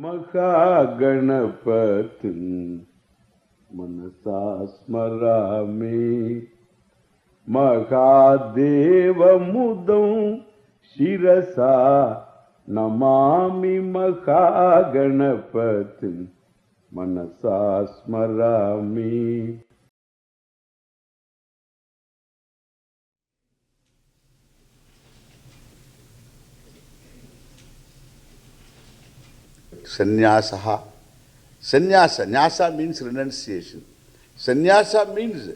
महागणपतिं मनसा स्मरामि महादेवमुदं शिरसा नमामि महागणपतिं मनसा स्मरामि. Sannyasa. Sannyasa. Nyasa means renunciation. Sannyasa means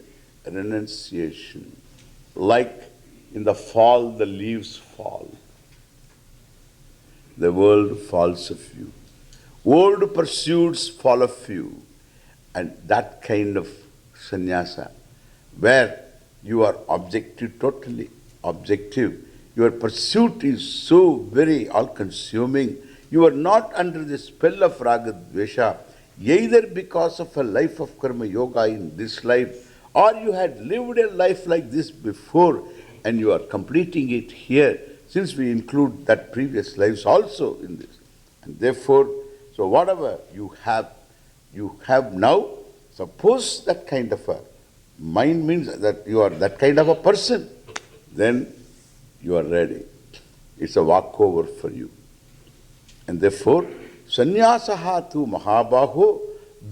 renunciation. Like in the fall, the leaves fall. The world falls of you. Old pursuits fall of you. And that kind of sannyasa, where you are objective, totally objective. Your pursuit is so very all-consuming. You are not under the spell of raaga-dvesha, either because of a life of karma yoga in this life, or you had lived a life like this before and you are completing it here, since we include that previous lives also in this. And therefore, so whatever you have now, suppose that kind of a mind means that you are that kind of a person, then you are ready. It's a walkover for you. And therefore, sannyasaha tu mahabaho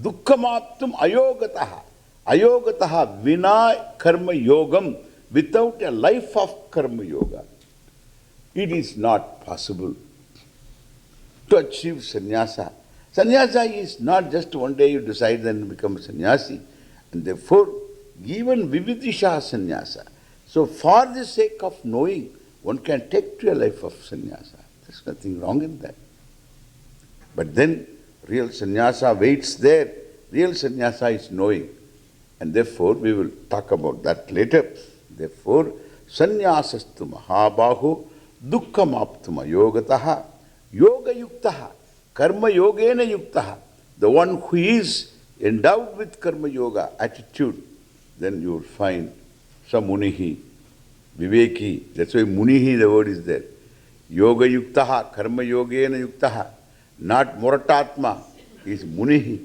dukkhamaptum ayogataha. Ayogataha vina karma yogam, without a life of karma yoga. It is not possible to achieve sannyasa. Sannyasa is not just one day you decide and become a sannyasi. And therefore, even vividisha sannyasa. So for the sake of knowing, one can take to a life of sannyasa. There's nothing wrong in that. But then, real sannyasa waits there. Real sannyasa is knowing. And therefore, we will talk about that later. Therefore, sannyasastu mahabaho dukkhamaptum ayogataha yoga yuktaha karma yogena yuktaha. The one who is endowed with karma yoga attitude, then you will find some munihi, viveki. That's why munihi, the word is there. Yoga yuktaha, karma yogena yuktaha. Not muratatma, is munihi.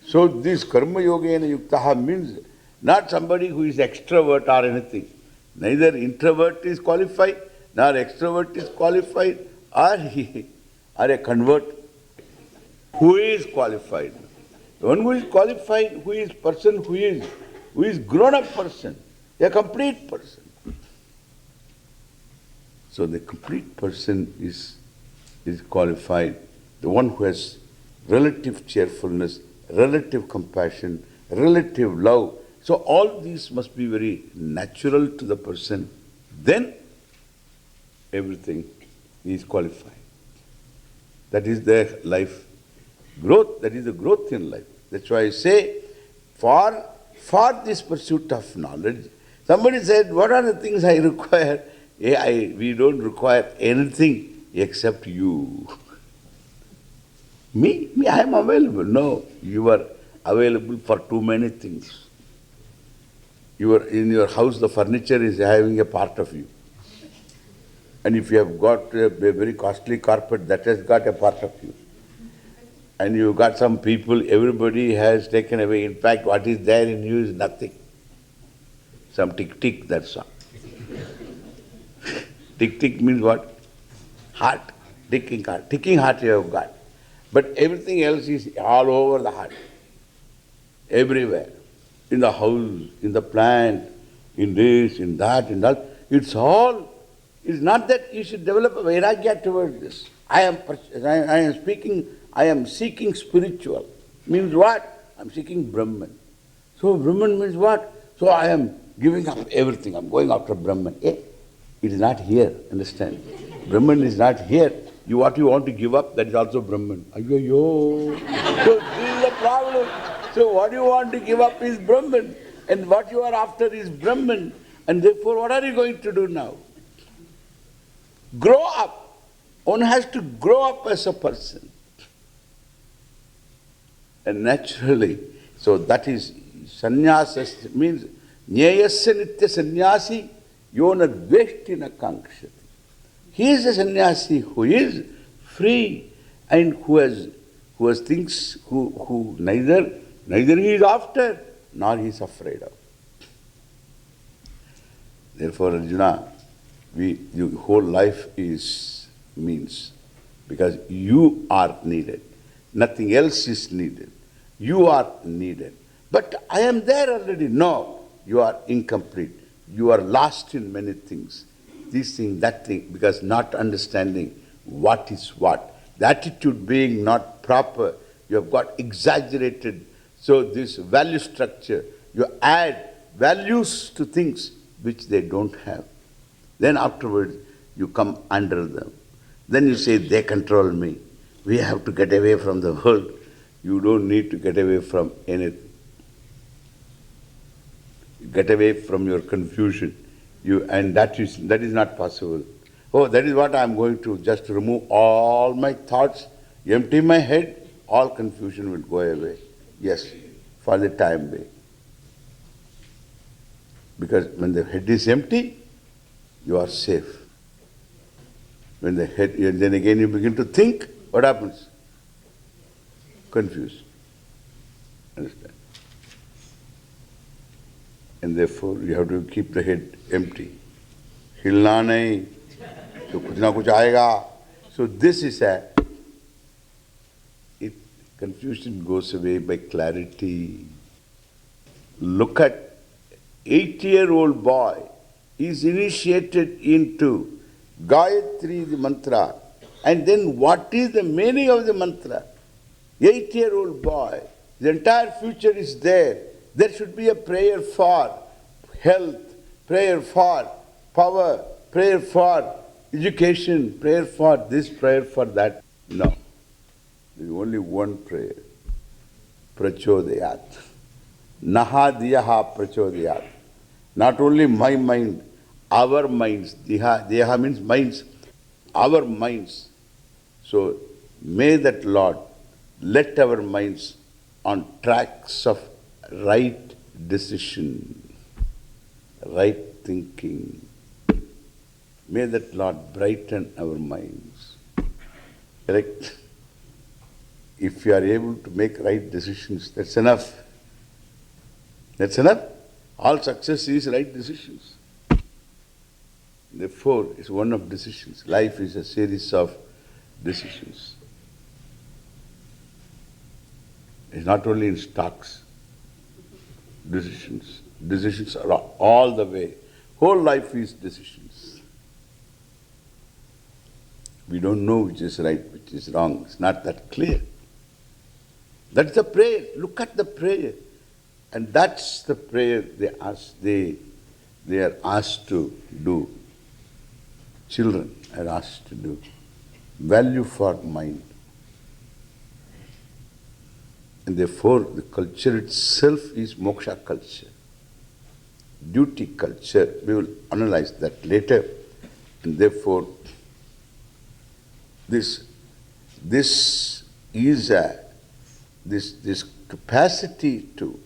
So this karma yogena yuktaha means not somebody who is extrovert or anything. Neither introvert is qualified, nor extrovert is qualified, or a convert. Who is qualified? The one who is qualified, who is person who is grown-up person, a complete person. So the complete person is qualified. The one who has relative cheerfulness, relative compassion, relative love. So all these must be very natural to the person. Then everything is qualified. That is their life growth. That is the growth in life. That's why I say, for this pursuit of knowledge, somebody said, what are the things I require? We don't require anything except you. Me, I am available. No, you are available for too many things. In your house, the furniture is having a part of you. And if you have got a very costly carpet, that has got a part of you. And you got some people, everybody has taken away. In fact, what is there in you is nothing. Some tick-tick, that's all. Tick-tick means what? Heart. Ticking heart. Ticking heart you have got. But everything else is all over the heart. Everywhere. In the house, in the plant, in this, in that, in that. It's not that you should develop a vairagya towards this. I am seeking spiritual. Means what? I am seeking Brahman. So Brahman means what? So I am giving up everything. I am going after Brahman. It is not here, understand? Brahman is not here. What you want to give up, that is also Brahman. Ayyo. So this is the problem. So what you want to give up is Brahman. And what you are after is Brahman. And therefore, what are you going to do now? Grow up. One has to grow up as a person. And naturally, so that is sannyasa, means nyayasya nitya sannyasi yona dveshtina kankshati. He is a sannyasi who is free and who has who has things, who neither he is after, nor he is afraid of. Therefore, Arjuna, your whole life is means, because you are needed. Nothing else is needed. You are needed. But I am there already. No, you are incomplete. You are lost in many things. This thing, that thing, because not understanding what is what. The attitude being not proper, you have got exaggerated. So this value structure, you add values to things which they don't have. Then afterwards, you come under them. Then you say, they control me. We have to get away from the world. You don't need to get away from anything. Get away from your confusion. And that is not possible. Oh, that is what I am going to just remove all my thoughts, empty my head, all confusion will go away. Yes, for the time being. Because when the head is empty, you are safe. When the head, then again you begin to think, what happens? Confused. Understand? And therefore you have to keep the head empty. Hilna nahi, to kuch na kuch aayega. So this is confusion goes away by clarity. Look at 8-year-old boy is initiated into Gayatri, the mantra. And then what is the meaning of the mantra? 8-year-old boy, the entire future is there. There should be a prayer for health, prayer for power, prayer for education, prayer for this, prayer for that. No. There is only one prayer. Prachodayat. Naha diyaha prachodayat. Not only my mind, our minds. Diyaha means minds. Our minds. So may that Lord let our minds on tracks of right decision, right thinking. May that Lord brighten our minds. Correct? If you are able to make right decisions, that's enough. That's enough. All success is right decisions. Therefore, it's one of decisions. Life is a series of decisions. It's not only in stocks. Decisions. Decisions are all the way. Whole life is decisions. We don't know which is right, which is wrong. It's not that clear. That's the prayer. Look at the prayer. And that's the prayer they are asked to do. Children are asked to do. Value for mind. And therefore, the culture itself is moksha culture, duty culture. We will analyze that later. And therefore, this is this capacity to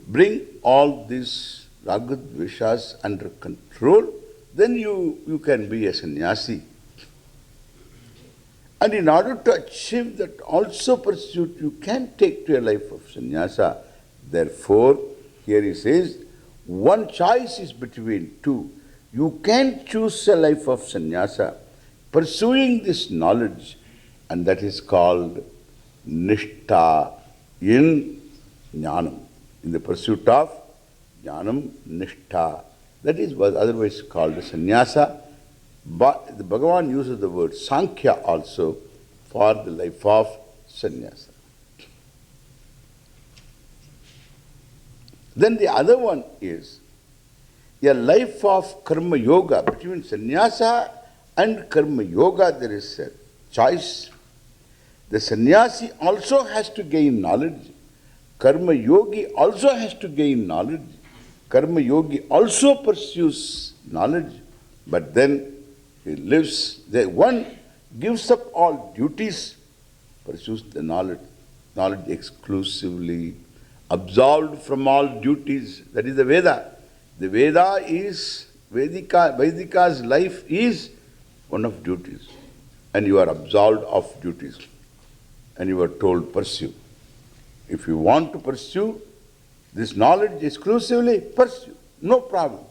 bring all these raaga-dveshas under control. Then you can be a sannyasi. And in order to achieve that also pursuit, you can take to a life of sannyasa. Therefore, here he says, one choice is between two. You can choose a life of sannyasa, pursuing this knowledge, and that is called nishtha in jnanam. In the pursuit of jnanam, nishtha. That is what otherwise called sannyasa. But the Bhagavan uses the word sankhya also for the life of sannyasa. Then the other one is a life of karma yoga. Between sannyasa and karma yoga there is a choice. The sannyasi also has to gain knowledge. Karma yogi also has to gain knowledge. Karma yogi also pursues knowledge. But then he lives there. One gives up all duties, pursues the knowledge exclusively, absolved from all duties. That is the Veda. The Veda is Vaidika's life is one of duties, and you are absolved of duties. and you were told pursue. If you want to pursue this knowledge exclusively, pursue. No problem.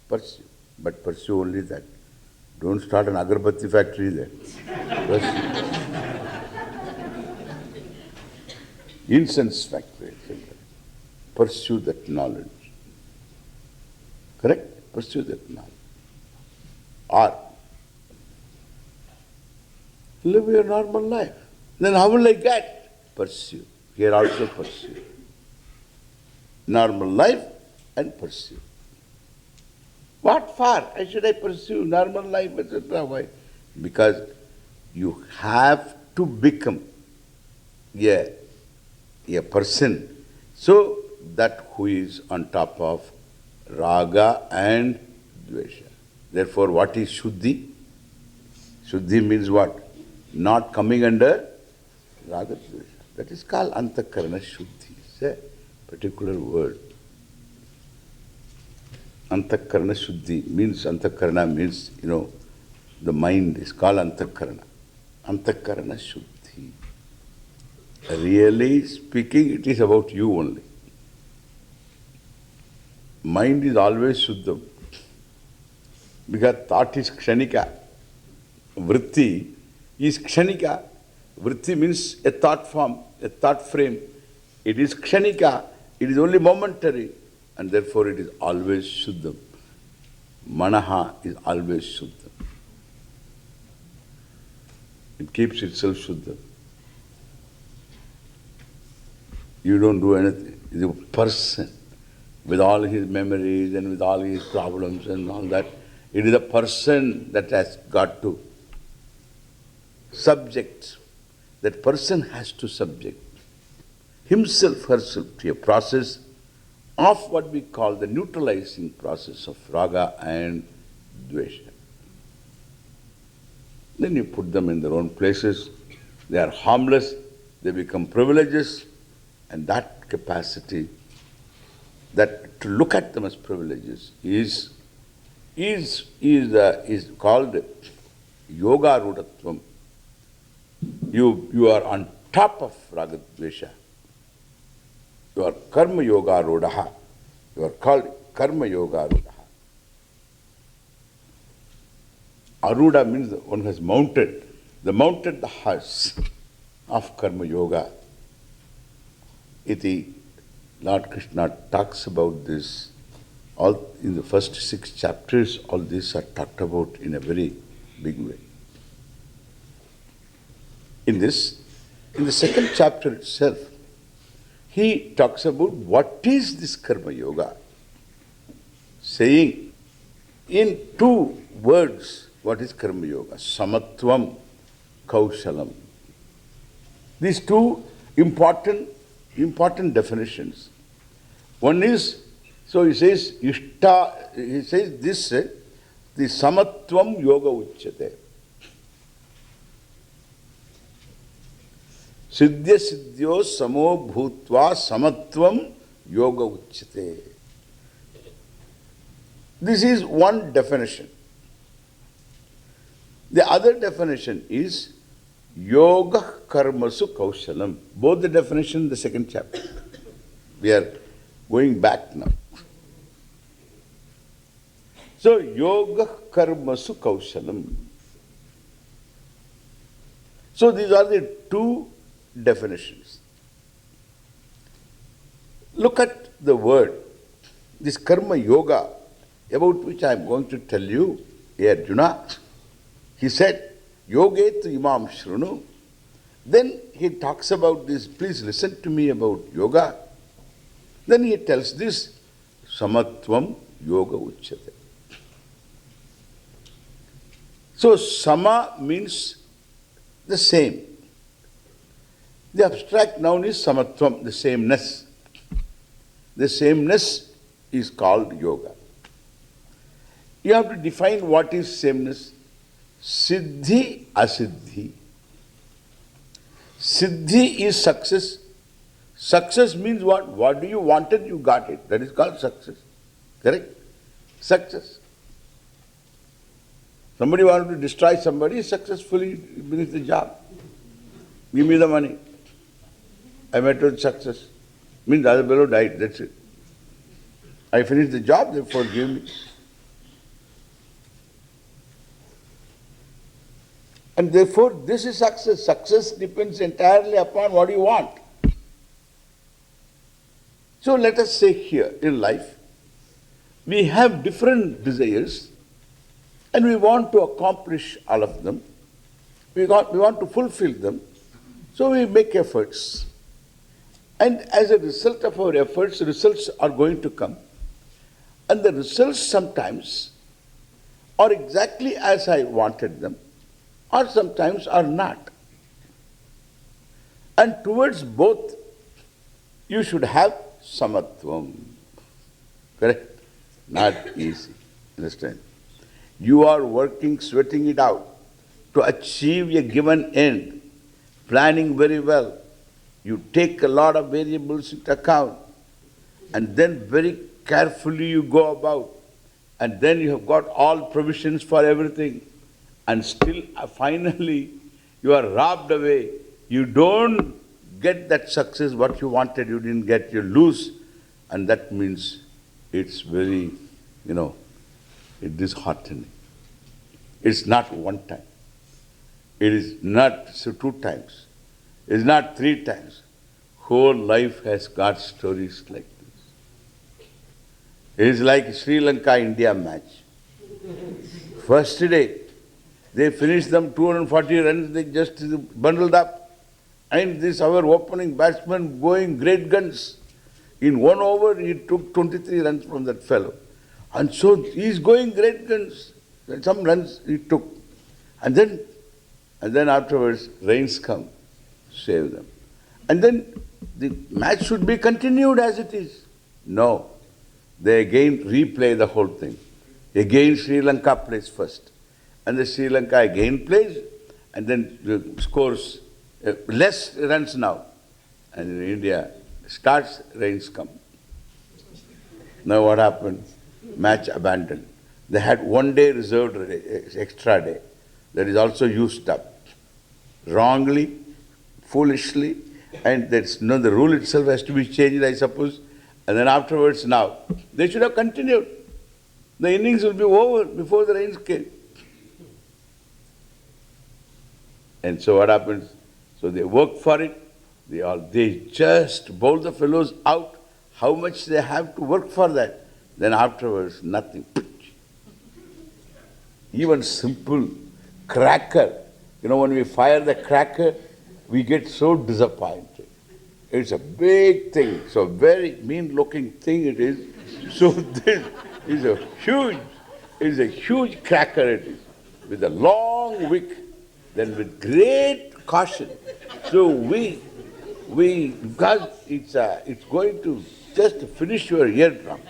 Pursue. But pursue only that. Don't start an agarbatti factory there. Pursue. Incense factory. Pursue that knowledge. Correct? Pursue that knowledge. Or live your normal life. Then how will I get? Pursue. Here also pursue. Normal life and pursue. What for? Why should I pursue normal life, etc.? Why? Because you have to become a person, so that who is on top of raga and dvesha. Therefore, what is shuddhi? Shuddhi means what? Not coming under raaga-dvesha. That is called antahkarana shuddhi. It's a particular word. Antahkarana shuddhi means, antahkarana means, the mind is called antahkarana. Antahkarana shuddhi. Really speaking, it is about you only. Mind is always shuddham. Because thought is kshanika. Vritti is kshanika. Vritti means a thought form, a thought frame. It is kshanika. It is only momentary. And therefore it is always shuddham. Manaha is always shuddham. It keeps itself shuddham. You don't do anything. It's a person with all his memories and with all his problems and all that. It is a person that has got to subject. That person has to subject himself, herself to a process of what we call the neutralizing process of raga and dvesha. Then you put them in their own places. They are harmless. They become privileges. And that capacity, that to look at them as privileges, is called yoga rudatvam. You are on top of raga-dvesha. You are karma yoga rudaha. You are called karma yoga rudaha. Aruda means one has mounted. The mounted the horse of karma yoga. Iti, Lord Krishna talks about this. All in the first 6 chapters, all these are talked about in a very big way. In the 2nd chapter itself, he talks about what is this karma yoga, saying in 2 words what is karma yoga. Samatvam, kaushalam. These 2 important definitions. One is, so he says, this, the samatvam yoga uchyate. Siddhya siddhyo samo bhutva samatvam yoga uchyate. This is one definition. The other definition is yoga karmasu kaushalam. Both the definition in the 2nd chapter. We are going back now. So, yoga karmasu kaushalam. So, these are the 2 definitions. Look at the word, this karma yoga, about which I am going to tell you, Arjuna. He said, yogetu imam shrunu. Then he talks about this, please listen to me about yoga. Then he tells this, samatvam yoga uchyate. So, sama means the same. The abstract noun is samatvam, the sameness. The sameness is called yoga. You have to define what is sameness. Siddhi, asiddhi. Siddhi is success. Success means what? What do you wanted, you got it. That is called success. Correct? Success. Somebody wanted to destroy somebody, successfully brings the job. Give me the money. I met with success. Means the other fellow died, that's it. I finished the job, they forgive me. And therefore, this is success. Success depends entirely upon what you want. So let us say here in life, we have different desires and we want to accomplish all of them. We want to fulfill them. So we make efforts. And as a result of our efforts, results are going to come. And the results sometimes are exactly as I wanted them, or sometimes are not. And towards both, you should have samatvam. Correct? Not easy. Understand? You are working, sweating it out to achieve a given end, planning very well. You take a lot of variables into account, and then very carefully you go about, and then you have got all provisions for everything, and still finally you are robbed away. You don't get that success what you wanted, you didn't get, you lose, and that means it's very, it disheartening. It's not one time. It is not 2 times. It's not 3 times. Whole life has got stories like this. It is like Sri Lanka-India match. First day, they finished them 240 runs, they just bundled up. And this our opening batsman going great guns. In 1 over, he took 23 runs from that fellow. And so he's going great guns. Some runs he took. And then afterwards, rains come, save them. And then the match should be continued as it is. No. They again replay the whole thing. Again Sri Lanka plays first. And the Sri Lanka again plays, and then scores less runs now. And in India, starts, rains come. Now what happens? Match abandoned. They had 1 day reserved, extra day. That is also used up. Wrongly, foolishly, and that's the rule itself has to be changed, I suppose. And then afterwards now, they should have continued. The innings will be over before the rains came. And so what happens? So they work for it. They just bowl the fellows out. How much they have to work for that? Then afterwards, nothing. Even simple cracker. When we fire the cracker, we get so disappointed. It's a big thing, so very mean-looking thing it is. So this is a huge cracker it is, with a long wick, then with great caution. So we because it's going to just finish your eardrum,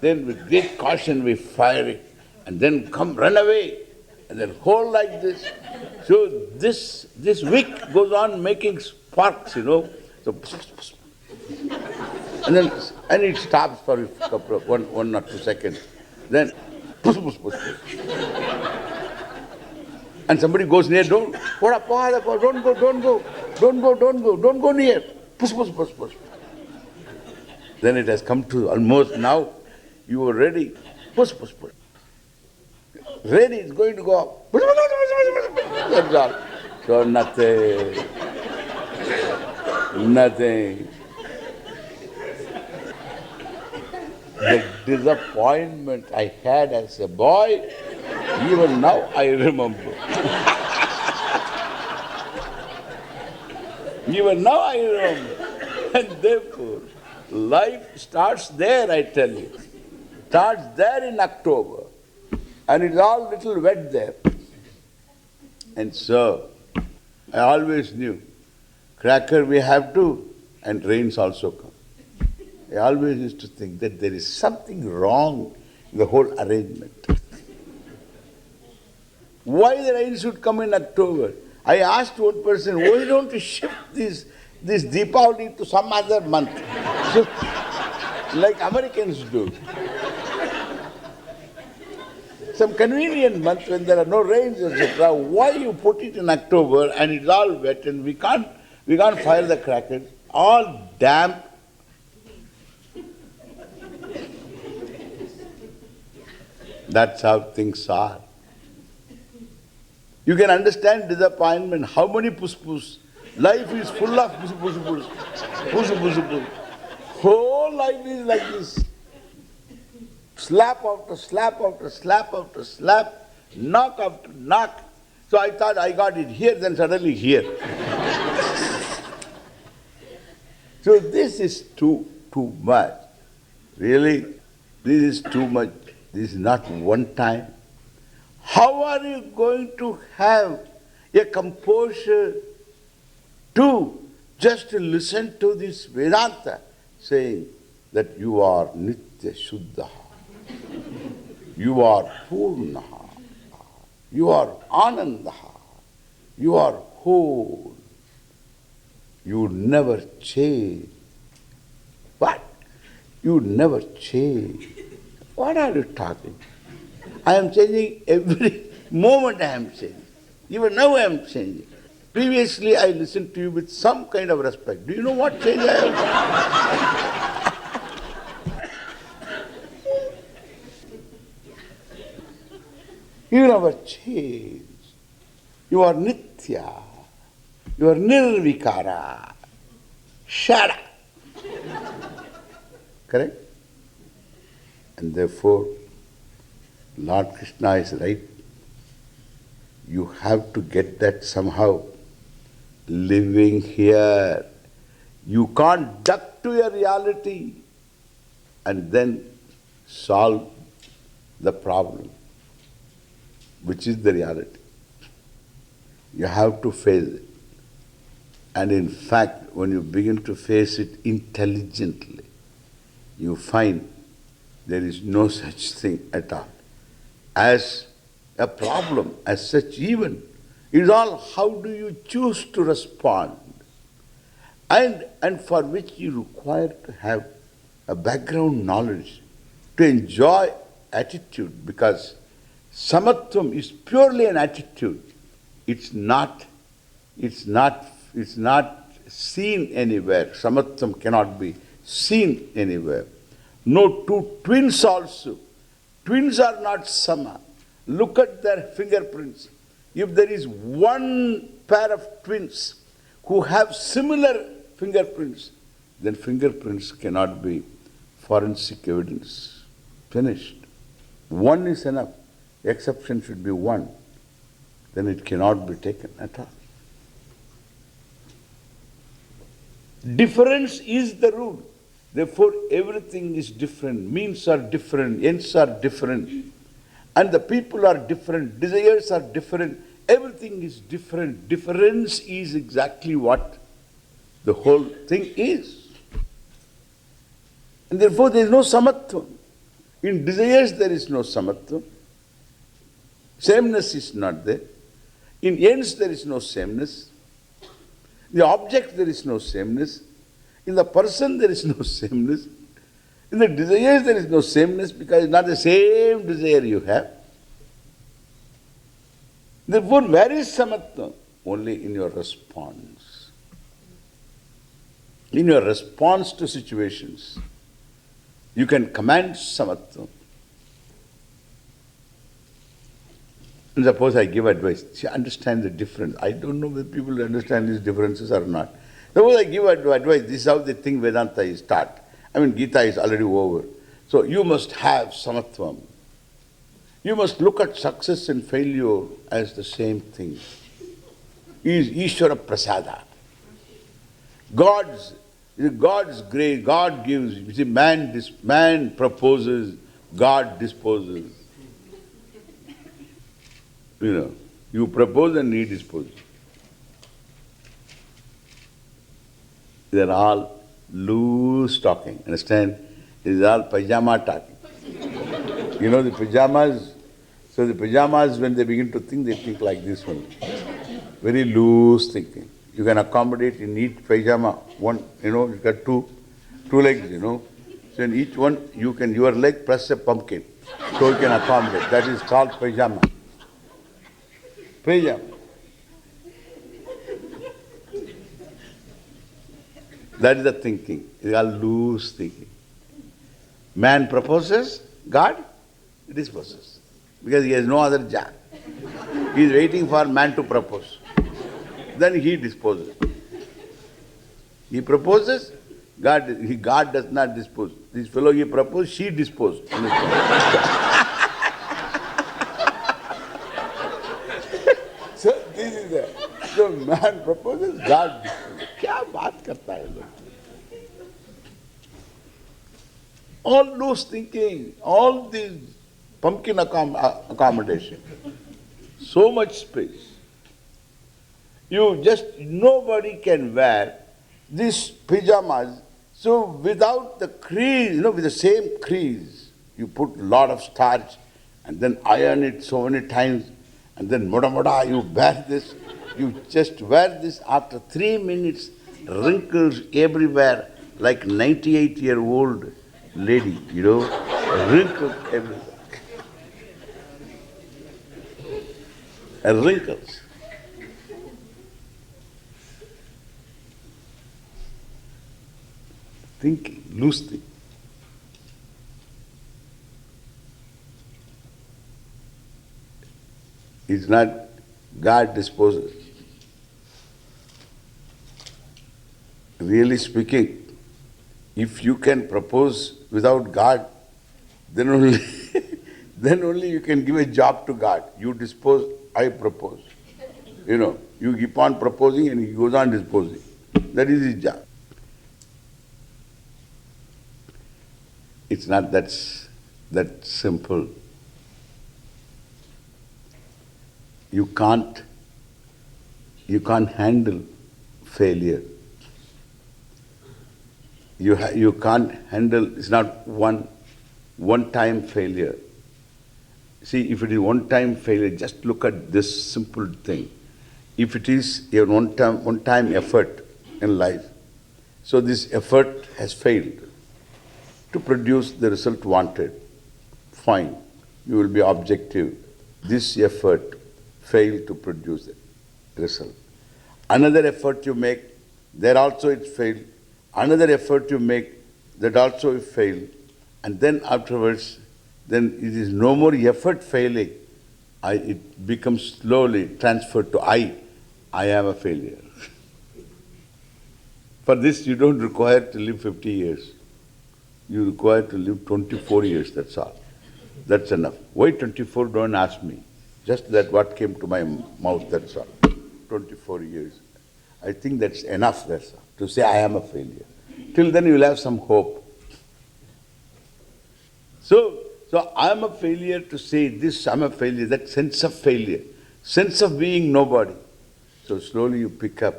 then with great caution we fire it, and then run away, and then hold like this. So this wick goes on making sparks, So and it stops for a couple of 1 or 2 seconds. Then and somebody goes near, don't go near. Then it has come to almost now, you are ready. Ready, it's going to go up. That's all. So nothing. The disappointment I had as a boy, even now I remember. Even now I remember. And therefore, life starts there, I tell you. Starts there in October. And it's all little wet there. And so, I always knew, cracker we have to, and rains also come. I always used to think that there is something wrong in the whole arrangement. Why the rain should come in October? I asked one person, why don't you shift this Deepavali to some other month? Like Americans do. Some convenient month when there are no rains, etc. Why you put it in October and it's all wet and we can't fire the crackers? all damp. That's how things are. You can understand disappointment. How many push-push? Life is full of push-push. Push-push. Whole life is like this. Slap after slap after slap after slap, knock after knock. So I thought I got it here, then suddenly here. So this is too much. Really, this is too much. This is not one time. How are you going to have a composure to just listen to this Vedanta saying that you are Nitya Shuddha, you are Purnaha, you are Anandaha, you are whole, you never change. What? You never change. What are you talking? I am changing every moment I am changing. Even now I am changing. Previously I listened to you with some kind of respect. Do you know what change I have? You never change. You are Nitya. You are Nirvikara. Shut up. Correct? And therefore, Lord Krishna is right. You have to get that somehow. Living here. You can't duck to your reality and then solve the problem, which is the reality. You have to face it. And in fact, when you begin to face it intelligently, you find there is no such thing at all as a problem as such. Even it is all how do you choose to respond, and for which you require to have a background knowledge to enjoy attitude, because samatvam is purely an attitude. It's not seen anywhere. Samatvam cannot be seen anywhere. No two twins also. Twins are not sama. Look at their fingerprints. If there is one pair of twins who have similar fingerprints, then fingerprints cannot be forensic evidence. Finished. One is enough. Exception should be one. Then it cannot be taken at all. Difference is the rule. Therefore, everything is different. Means are different. Ends are different. And the people are different. Desires are different. Everything is different. Difference is exactly what the whole thing is. And therefore, there is no samatvam. In desires, there is no samatvam. Sameness is not there. In ends, there is no sameness. In the object, there is no sameness. In the person, there is no sameness. In the desires, there is no sameness, because it's not the same desire you have. Therefore, where is samatva? Only in your response. In your response to situations, you can command samatva. And suppose I give advice. See, understand the difference. I don't know whether people understand these differences or not. Suppose I give advice, this is how they think Vedanta is taught. I mean, Gita is already over. So you must have samatvam. You must look at success and failure as the same thing. Is Ishvara Prasada. God's grace, God gives. You see, man proposes, God disposes. You know, you propose and he disposes. They're all loose talking, understand? It is all pajama talking. You know the pajamas, so the pajamas, when they begin to think, they think like this one. Very loose thinking. You can accommodate in each pajama, one, you got two legs, So in each one, your leg press a pumpkin. So you can accommodate. That is called pajama. Pajama. That is the thinking. It's all loose thinking. Man proposes, God disposes. Because he has no other job. He is waiting for man to propose. Then he disposes. He proposes, God does not dispose. This fellow he proposed, she disposed. So this is the so man proposes, God disposes. क्या बात करता है लोग? All loose thinking, all these pumpkin accommodation, so much space. Nobody can wear these pajamas. So without the crease, with the same crease, you put a lot of starch and then iron it so many times and then moda you wear this. You just wear this after 3 minutes, wrinkles everywhere like 98-year-old lady, wrinkles everywhere. And wrinkles. Thinking, loose thinking. It's not God disposes. Really speaking, if you can propose without God, then only then only you can give a job to God. You dispose, I propose. You keep on proposing and he goes on disposing. That is his job. It's not that simple. You can't handle failure. You can't handle, it's not one-time failure. See, if it is one-time failure, just look at this simple thing. If it is a one-time effort in life, so this effort has failed to produce the result wanted, fine, you will be objective. This effort failed to produce the result. Another effort you make, there also it failed. Another effort you make, that also it failed. And then afterwards, then it is no more effort failing. It becomes slowly transferred to I am a failure. For this you don't require to live 50 years. You require to live 24 years, that's all. That's enough. Why 24? Don't ask me. Just that what came to my mouth, that's all. 24 years. I think that's enough, that's all, to say I am a failure. Till then you will have some hope. So I am a failure to say this, I am a failure, that sense of failure, sense of being nobody. So slowly you pick up.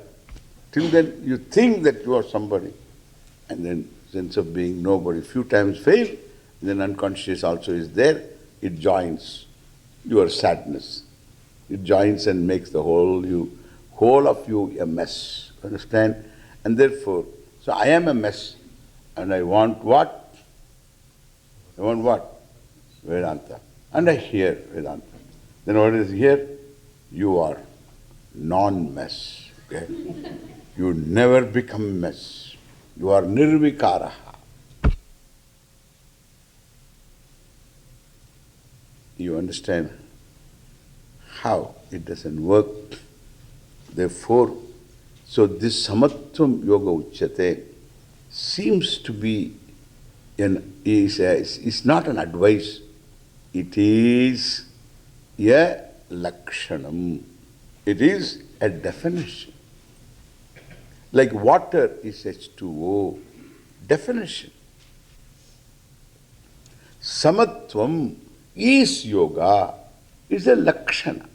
Till then you think that you are somebody. And then sense of being nobody. Few times fail, then unconscious also is there. It joins your sadness. It joins and makes the whole of you a mess. Understand? And therefore, so I am a mess. And I want what? I want what? Vedanta. And I hear Vedanta. Then what is here? You are non-mess. Okay? You never become mess. You are nirvikaraha. You understand how it doesn't work. Therefore, so this samatvam yoga uchyate seems to be is not an advice. It is a lakshanam. It is a definition. Like water is H2O. Definition. Samatvam is yoga, is a lakshana.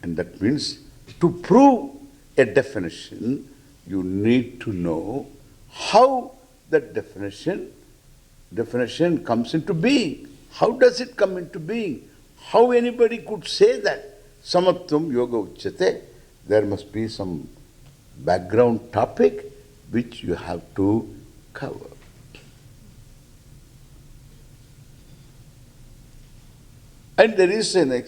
And that means to prove a definition, you need to know how that definition comes into being. How does it come into being? How anybody could say that? Samatvam yoga uchyate. There must be some background topic which you have to cover. And there is a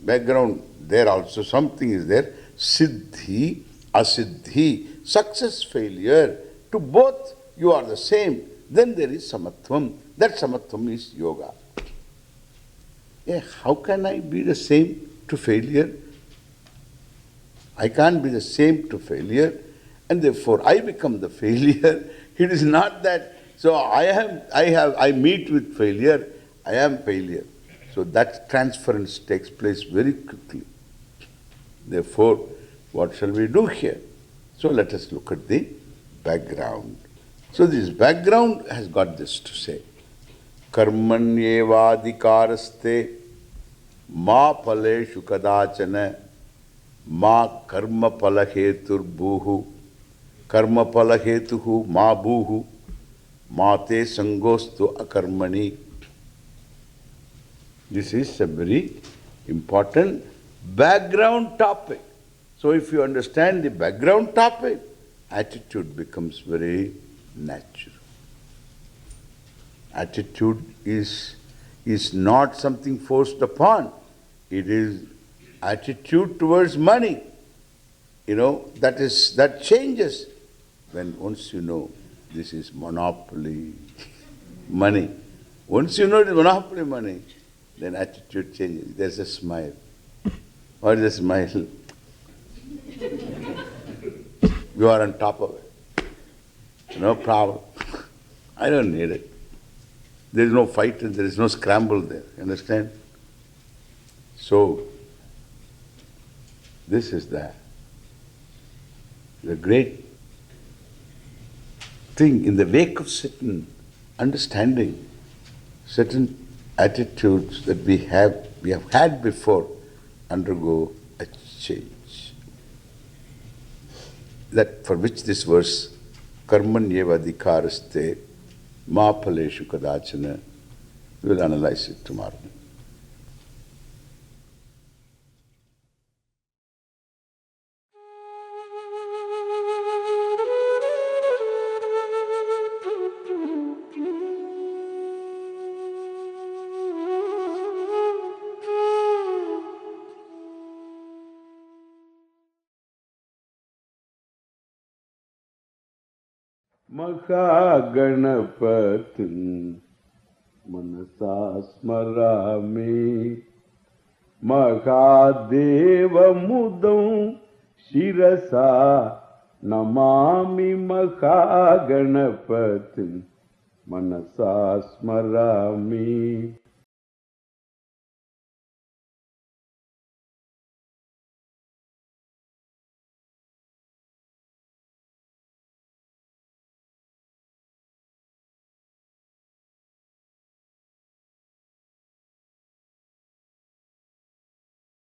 background there also, something is there. Siddhi asiddhi, success, failure, to both you are the same, then there is samatvam. That samatvam is yoga. Yeah, how can I be the same to failure? I can't be the same to failure, and therefore I become the failure. It is not that, so I meet with failure, I am failure. So that transference takes place very quickly. Therefore, what shall we do here? So let us look at the background. So this background has got this to say. Karmanyevadikaraste ma paleshu kadachana ma karma palahetur buhu karma palahetuhu ma buhu mate sangostu akarmani. This is a very important background topic. So if you understand the background topic, attitude becomes very natural. Attitude is not something forced upon. It is attitude towards money. That changes when once you know this is monopoly money. Once you know it is monopoly money, then attitude changes. There's a smile. What is a smile? You are on top of it. No problem. I don't need it. There is no fight and there is no scramble there. Understand? So, this is the great thing in the wake of certain understanding, certain attitudes that we have had before undergo a change. That for which this verse, karmanyevadikaraste ma phaleshu kadachana, we will analyze it tomorrow. Mahaganapatin manasa smarami Mahadeva mudam shirasa namami Mahaganapatin manasa smarami.